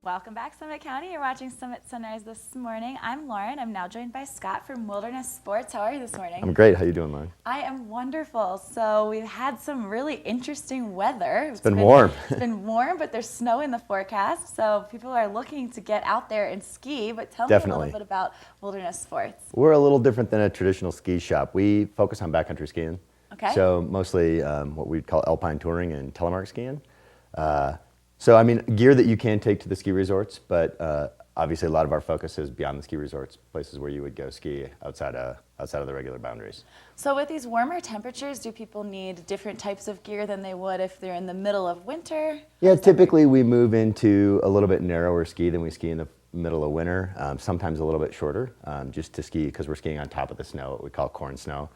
Welcome back, Summit County. You're watching Summit Sunrise this morning. I'm Lauren. I'm now joined by Scott from Wilderness Sports. How are you this morning? I'm great. How you doing, Lauren? I am wonderful. So we've had some really interesting weather. It's been warm. It's been warm, but there's snow in the forecast. So people are looking to get out there and ski. But tell me a little bit about Wilderness Sports. We're a little different than a traditional ski shop. We focus on backcountry skiing. Okay. So mostly what we'd call alpine touring and telemark skiing. So I mean, gear that you can take to the ski resorts, but obviously a lot of our focus is beyond the ski resorts, places where you would go ski outside of the regular boundaries. So with these warmer temperatures, do people need different types of gear than they would if they're in the middle of winter? Yeah, typically we move into a little bit narrower ski than we ski in the middle of winter, sometimes a little bit shorter, just to ski because we're skiing on top of the snow, what we call corn snow.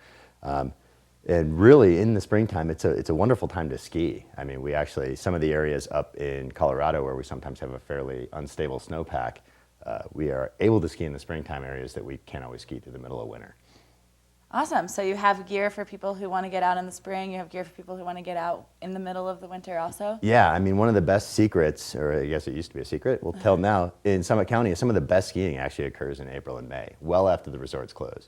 And really, in the springtime, it's a wonderful time to ski. I mean, we actually, some of the areas up in Colorado where we sometimes have a fairly unstable snowpack, we are able to ski in the springtime areas that we can't always ski through the middle of winter. Awesome. So you have gear for people who want to get out in the spring. You have gear for people who want to get out in the middle of the winter also? Yeah, I mean, one of the best secrets, or I guess it used to be a secret, we'll tell now, in Summit County, some of the best skiing actually occurs in April and May, well after the resorts close.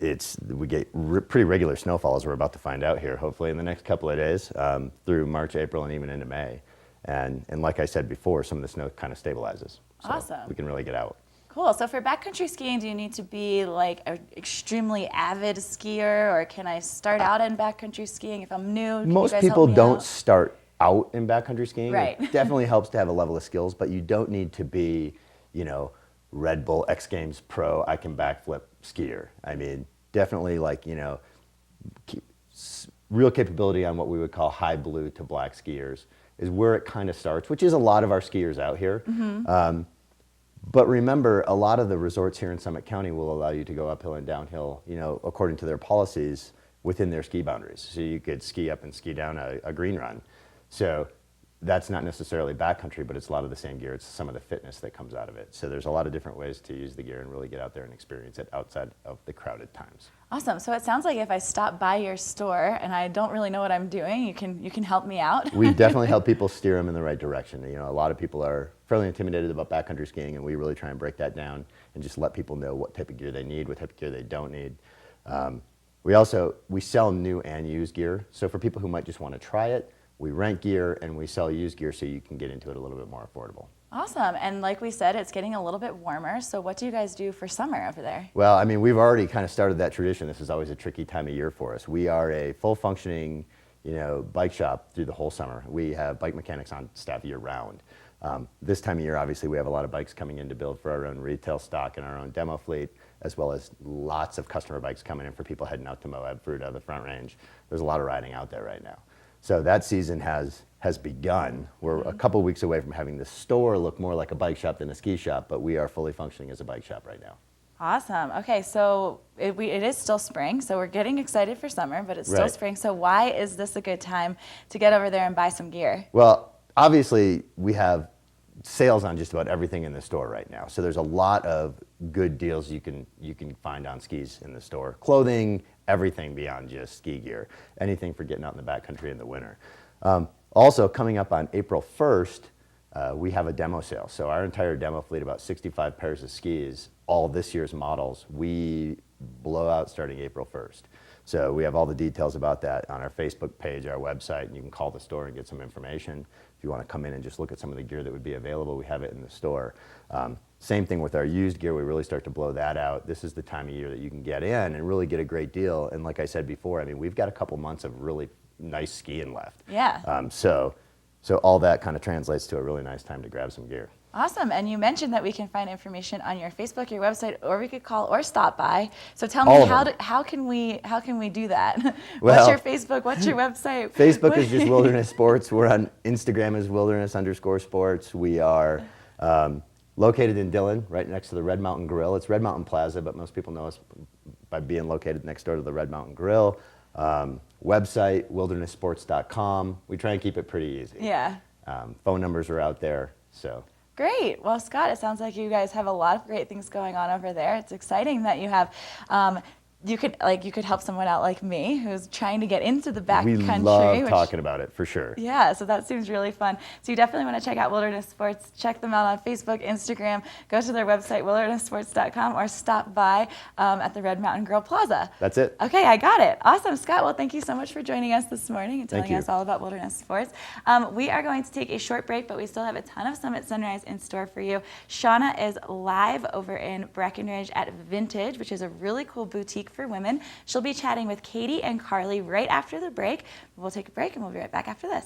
We get pretty regular snowfall, as we're about to find out here, hopefully in the next couple of days, through March, April, and even into May. And like I said before, some of the snow kind of stabilizes. So awesome. We can really get out. Cool. So for backcountry skiing, do you need to be like an extremely avid skier, or can I start out in backcountry skiing if I'm new? Most people don't start out in backcountry skiing. Right. It definitely helps to have a level of skills, but you don't need to be, Red Bull X Games pro, I can backflip skier. I mean, definitely real capability on what we would call high blue to black skiers is where it kind of starts, which is a lot of our skiers out here. Mm-hmm. But remember, a lot of the resorts here in Summit County will allow you to go uphill and downhill, according to their policies within their ski boundaries. So you could ski up and ski down a green run. So that's not necessarily backcountry, but it's a lot of the same gear. It's some of the fitness that comes out of it. So there's a lot of different ways to use the gear and really get out there and experience it outside of the crowded times. Awesome. So it sounds like if I stop by your store and I don't really know what I'm doing, you can help me out. We definitely help people steer them in the right direction. A lot of people are fairly intimidated about backcountry skiing, and we really try and break that down and just let people know what type of gear they need, what type of gear they don't need. We sell new and used gear. So for people who might just want to try it, we rent gear and we sell used gear so you can get into it a little bit more affordable. Awesome. And like we said, it's getting a little bit warmer. So what do you guys do for summer over there? Well, I mean, we've already kind of started that tradition. This is always a tricky time of year for us. We are a full functioning, bike shop through the whole summer. We have bike mechanics on staff year round. This time of year, obviously, we have a lot of bikes coming in to build for our own retail stock and our own demo fleet, as well as lots of customer bikes coming in for people heading out to Moab, Fruita, the Front Range. There's a lot of riding out there right now. So that season has begun. We're a couple weeks away from having the store look more like a bike shop than a ski shop, but we are fully functioning as a bike shop right now. Awesome. Okay, so it is still spring, so we're getting excited for summer, but it's still spring. So why is this a good time to get over there and buy some gear? Well, obviously, we have sales on just about everything in the store right now. So there's a lot of good deals you can find on skis in the store. Clothing, everything beyond just ski gear. Anything for getting out in the backcountry in the winter. Also, coming up on April 1st, we have a demo sale. So our entire demo fleet, about 65 pairs of skis, all this year's models, we blow out starting April 1st. So we have all the details about that on our Facebook page, our website, and you can call the store and get some information. If you want to come in and just look at some of the gear that would be available, we have it in the store. Same thing with our used gear, we really start to blow that out. This is the time of year that you can get in and really get a great deal. And like I said before, I mean, we've got a couple months of really nice skiing left. Yeah. So all that kind of translates to a really nice time to grab some gear. Awesome. And you mentioned that we can find information on your Facebook, your website, or we could call or stop by. So tell me, how can we do that? Well, what's your Facebook? What's your website? Facebook is just Wilderness Sports. We're on Instagram as wilderness_sports. We are located in Dillon, right next to the Red Mountain Grill. It's Red Mountain Plaza, but most people know us by being located next door to the Red Mountain Grill. Website, wildernesssports.com. We try and keep it pretty easy. Yeah. Phone numbers are out there, so. Great. Well, Scott, it sounds like you guys have a lot of great things going on over there. It's exciting that you have you could help someone out like me who's trying to get into the We backcountry. love talking about it, for sure. Yeah, so that seems really fun. So you definitely want to check out Wilderness Sports. Check them out on Facebook, Instagram. Go to their website, wildernesssports.com, or stop by at the Red Mountain Grill Plaza. That's it. Okay, I got it. Awesome, Scott. Well, thank you so much for joining us this morning and telling you. us all about Wilderness Sports. We are going to take a short break, but we still have a ton of Summit Sunrise in store for you. Shauna is live over in Breckenridge at Vintage, which is a really cool boutique for women. She'll be chatting with Katie and Carly right after the break. We'll take a break and we'll be right back after this.